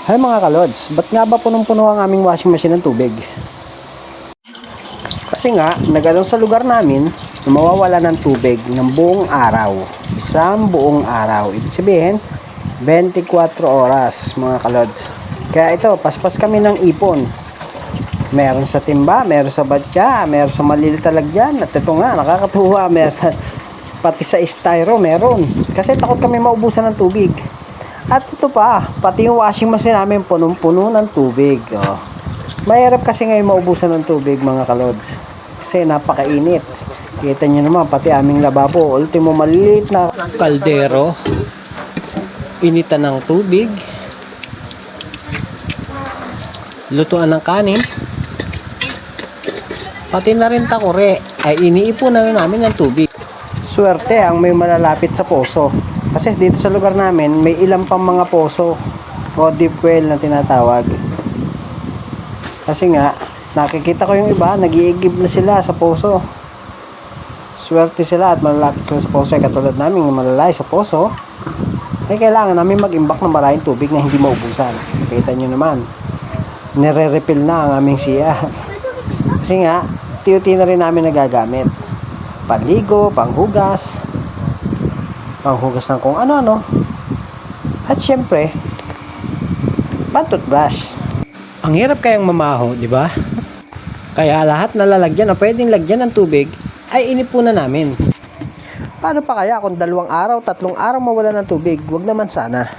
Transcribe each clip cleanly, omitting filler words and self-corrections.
Hay mga kalods, ba't nga ba punong-puno ang aming washing machine ng tubig? Kasi nga, nag-alon sa lugar namin na mawawala ng tubig ng buong araw. Isang buong araw. Ibig sabihin, 24 oras mga kalods. Kaya ito, paspas kami ng ipon. Meron sa timba, meron sa batya, meron sa malilitalagyan. At ito nga, nakakatuwa. Pati sa styro, meron. Kasi takot kami maubusan ng tubig. At ito pa, pati yung washing machine namin punong-puno ng tubig. Oh. Mahirap kasi ngayon maubusan ng tubig mga kalods. Kasi napakainit. Kita nyo naman, pati aming lababo. Ultimo maliliit na kaldero. Initan ng tubig. Lutuan ng kanin. Pati na rin takore ay iniipunan na namin ng tubig. Swerte ang may malalapit sa poso. Kasi dito sa lugar namin, may ilang pang mga poso o deep well na tinatawag. Kasi nga, nakikita ko yung iba, nag-iigib na sila sa poso. Swerte sila at malalapit sila sa poso. Katulad namin, malalay sa poso, ay kailangan namin mag-imbak ng maraming tubig na hindi maubusan. Kita nyo naman, nire-refill na ang aming siya. Kasi nga, tiyuti na rin namin nagagamit. Panligo, panghugas ng kung ano-ano. At syempre, pang-toothbrush. Ang hirap kayang mamaho, di ba? Kaya lahat na lalagyan o pwedeng lagyan ng tubig ay inipunan namin. Paano pa kaya kung 2 araw, 3 araw mawala ng tubig? Huwag naman sana.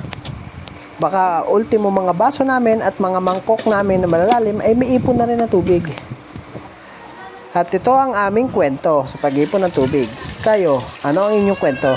Baka ultimo mga baso namin at mga mangkok namin na malalalim ay may ipon na rin ng tubig. At ito ang aming kwento sa pag-ipon ng tubig. Kayo, ano ang inyong kwento?